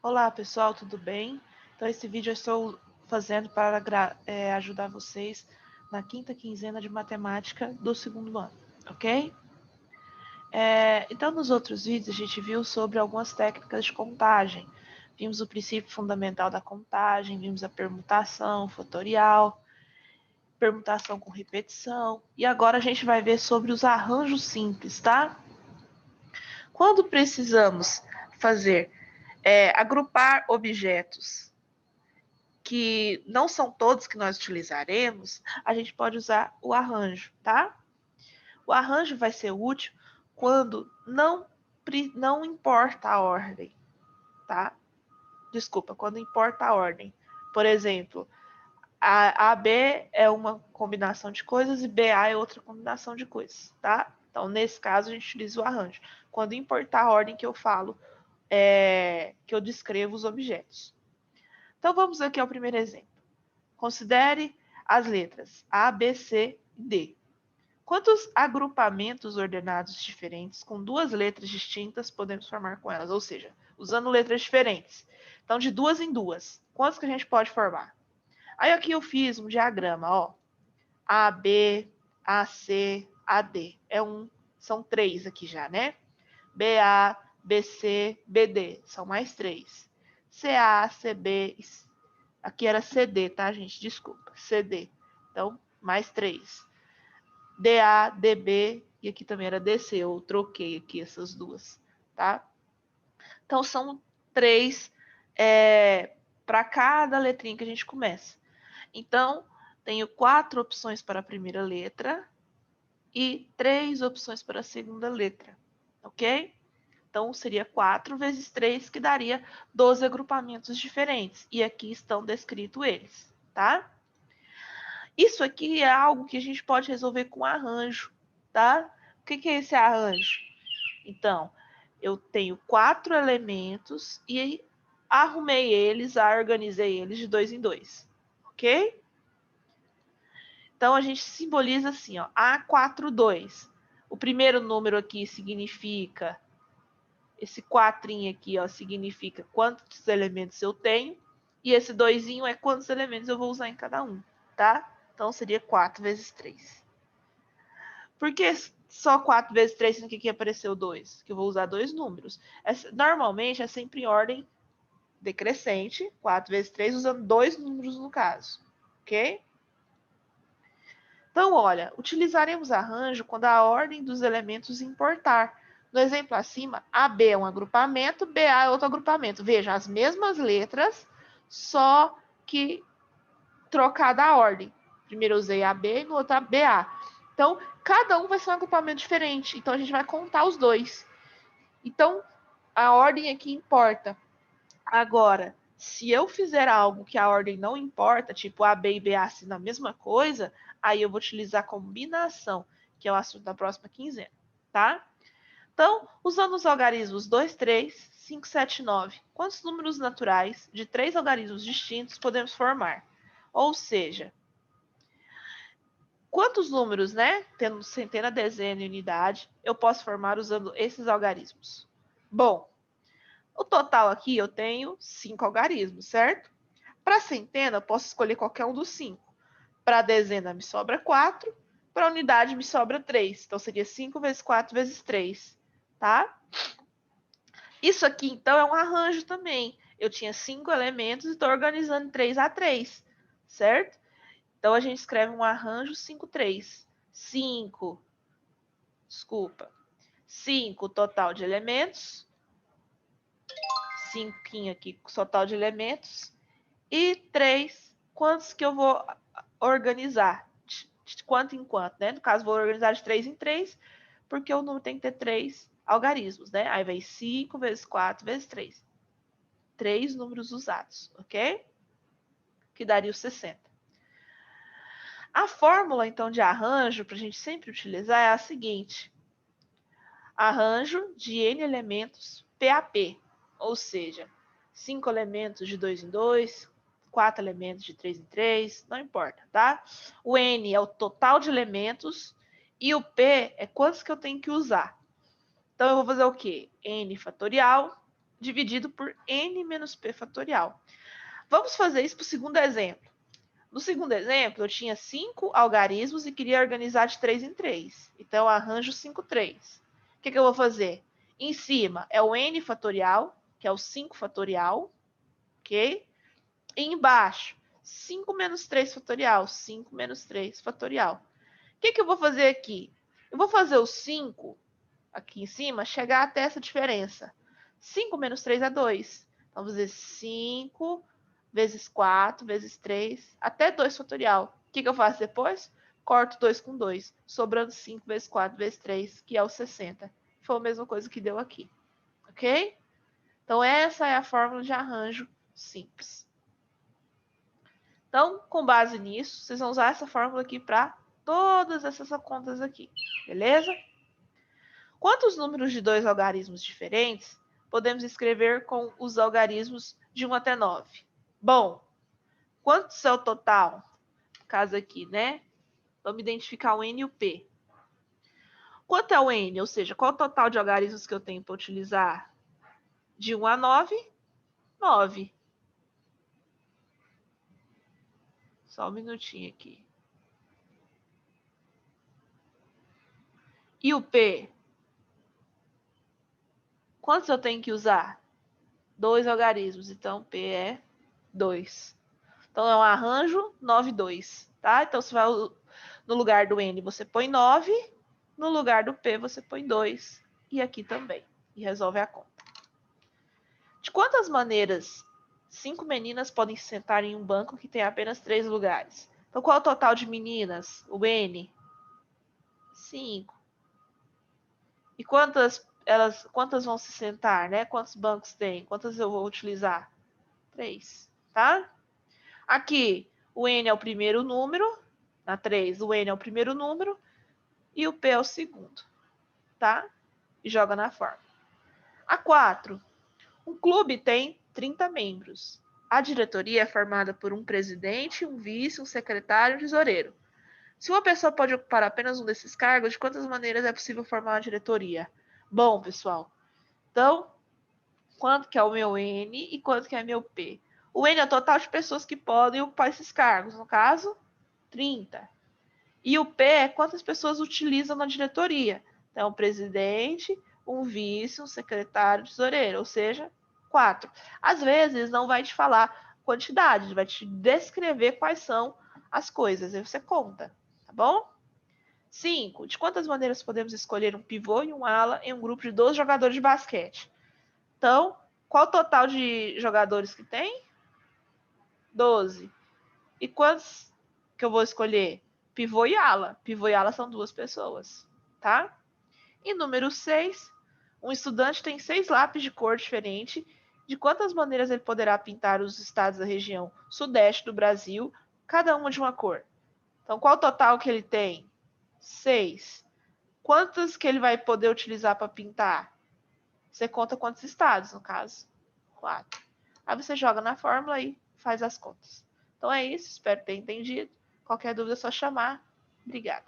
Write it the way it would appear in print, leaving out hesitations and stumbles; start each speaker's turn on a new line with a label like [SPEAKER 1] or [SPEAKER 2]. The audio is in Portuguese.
[SPEAKER 1] Olá, pessoal, tudo bem? Então, esse vídeo eu estou fazendo para ajudar vocês na quinta quinzena de matemática do segundo ano, ok? Então, nos outros vídeos, a gente viu sobre algumas técnicas de contagem. Vimos o princípio fundamental da contagem, vimos a permutação fatorial, permutação com repetição, e agora a gente vai ver sobre os arranjos simples, tá? Quando precisamos fazer agrupar objetos que não são todos que nós utilizaremos, a gente pode usar o arranjo, tá? O arranjo vai ser útil quando não importa a ordem, tá? Desculpa, quando importa a ordem. Por exemplo, AB é uma combinação de coisas e BA é outra combinação de coisas, tá? Então, nesse caso, a gente utiliza o arranjo. Quando importar a ordem que eu falo, que eu descrevo os objetos. Então, vamos aqui ao primeiro exemplo. Considere as letras A, B, C e D. Quantos agrupamentos ordenados diferentes com duas letras distintas podemos formar com elas? Ou seja, usando letras diferentes. Então, de duas em duas, quantos que a gente pode formar? Aí aqui eu fiz um diagrama, ó. A, B, A, C, A, D. São três aqui já, né? BA, BC, BD. São mais três. CA, CB, aqui era CD, tá, gente? Desculpa, CD. Então, mais 3. DA, DB, e aqui também era DC, eu troquei aqui essas duas, tá? Então, são 3 para cada letrinha que a gente começa. Então, tenho 4 opções para a primeira letra e 3 opções para a segunda letra, ok? Então, seria 4 vezes 3, que daria 12 agrupamentos diferentes. E aqui estão descritos eles, tá? Isso aqui é algo que a gente pode resolver com arranjo, tá? O que é esse arranjo? Então, eu tenho 4 elementos e arrumei eles, organizei eles de 2 em 2, ok? Então, a gente simboliza assim, ó, A42. O primeiro número aqui significa, esse quatrinho aqui, ó, significa quantos elementos eu tenho, e esse doisinho é quantos elementos eu vou usar em cada um, tá? Então, seria 4 vezes 3. Por que só 4 vezes 3, sendo que aqui apareceu 2? Que eu vou usar dois números. Normalmente é sempre em ordem decrescente, 4 vezes 3, usando dois números no caso, ok? Então, olha, utilizaremos arranjo quando a ordem dos elementos importar. No exemplo acima, AB é um agrupamento, BA é outro agrupamento. Veja, as mesmas letras, só que trocada a ordem. Primeiro eu usei AB e no outro BA. Então, cada um vai ser um agrupamento diferente. Então, a gente vai contar os dois. Então, a ordem aqui importa. Agora, se eu fizer algo que a ordem não importa, tipo AB e BA sendo a mesma coisa, aí eu vou utilizar a combinação, que é o assunto da próxima quinzena, tá? Então, usando os algarismos 2, 3, 5, 7, 9, quantos números naturais de 3 algarismos distintos podemos formar? Ou seja, quantos números, né, tendo centena, dezena e unidade, eu posso formar usando esses algarismos? Bom, o total aqui eu tenho 5 algarismos, certo? Para centena, eu posso escolher qualquer um dos 5. Para dezena, me sobra 4. Para unidade, me sobra 3. Então, seria 5 vezes 4 vezes 3, tá? Isso aqui, então, é um arranjo também. Eu tinha 5 elementos e estou organizando 3 a 3, certo? Então, a gente escreve um arranjo 5, 3. 5, desculpa, 5 total de elementos. 5 aqui, total de elementos. E 3, quantos que eu vou organizar? De quanto em quanto, né? No caso, vou organizar de 3 em 3, porque o número tem que ter 3 algarismos, né? Aí vem 5 vezes 4 vezes 3. 3 números usados, ok? Que daria os 60. A fórmula, então, de arranjo, para a gente sempre utilizar, é a seguinte. Arranjo de n elementos PAP, ou seja, 5 elementos de 2 em 2, 4 elementos de 3 em 3, não importa, tá? O N é o total de elementos e o P é quantos que eu tenho que usar. Então, eu vou fazer o quê? N fatorial dividido por n menos p fatorial. Vamos fazer isso para o segundo exemplo. No segundo exemplo, eu tinha 5 algarismos e queria organizar de 3 em 3. Então, eu arranjo 5, 3. O que eu vou fazer? Em cima é o n fatorial, que é o 5 fatorial, ok? E embaixo, 5 menos 3 fatorial, 5 menos 3 fatorial. O que eu vou fazer aqui? Eu vou fazer o 5 aqui em cima chegar até essa diferença. 5 menos 3 é 2. Então, vou fazer 5 vezes 4 vezes 3, até 2 fatorial. O que eu faço depois? Corto 2 com 2, sobrando 5 vezes 4 vezes 3, que é o 60. Foi a mesma coisa que deu aqui. Ok? Então, essa é a fórmula de arranjo simples. Então, com base nisso, vocês vão usar essa fórmula aqui para todas essas contas aqui. Beleza? Quantos números de dois algarismos diferentes podemos escrever com os algarismos de 1 até 9? Bom, quantos é o total? No caso aqui, né? Vamos identificar o N e o P. Quanto é o N? Ou seja, qual o total de algarismos que eu tenho para utilizar? De 1 a 9? 9. Só um minutinho aqui. E o P? Quantos eu tenho que usar? 2 algarismos. Então, P é 2. Então, é um arranjo 9, 2. Tá? Então, você vai no lugar do N, você põe 9. No lugar do P, você põe 2. E aqui também. E resolve a conta. De quantas maneiras 5 meninas podem se sentar em um banco que tem apenas 3 lugares? Então, qual é o total de meninas? O N? 5. E quantas vão se sentar, né? Quantos bancos tem? Quantas eu vou utilizar? 3, tá? Aqui, o N é o primeiro número. Na 3, o N é o primeiro número. E o P é o segundo, tá? E joga na fórmula. A 4. Um clube tem 30 membros. A diretoria é formada por um presidente, um vice, um secretário e um tesoureiro. Se uma pessoa pode ocupar apenas um desses cargos, de quantas maneiras é possível formar uma diretoria? Bom, pessoal, então, quanto que é o meu N e quanto que é meu P? O N é o total de pessoas que podem ocupar esses cargos, no caso, 30. E o P é quantas pessoas utilizam na diretoria. Então, um presidente, um vice, um secretário, um tesoureiro, ou seja, 4. Às vezes, não vai te falar quantidade, vai te descrever quais são as coisas, aí você conta, tá bom? 5. De quantas maneiras podemos escolher um pivô e um ala em um grupo de 12 jogadores de basquete? Então, qual o total de jogadores que tem? 12. E quantos que eu vou escolher? Pivô e ala. Pivô e ala são 2 pessoas, tá? E número 6. Um estudante tem 6 lápis de cor diferente. De quantas maneiras ele poderá pintar os estados da região sudeste do Brasil, cada uma de uma cor? Então, qual o total que ele tem? 6. Quantas que ele vai poder utilizar para pintar? Você conta quantos estados, no caso? 4. Aí você joga na fórmula e faz as contas. Então é isso, espero ter entendido. Qualquer dúvida é só chamar. Obrigada.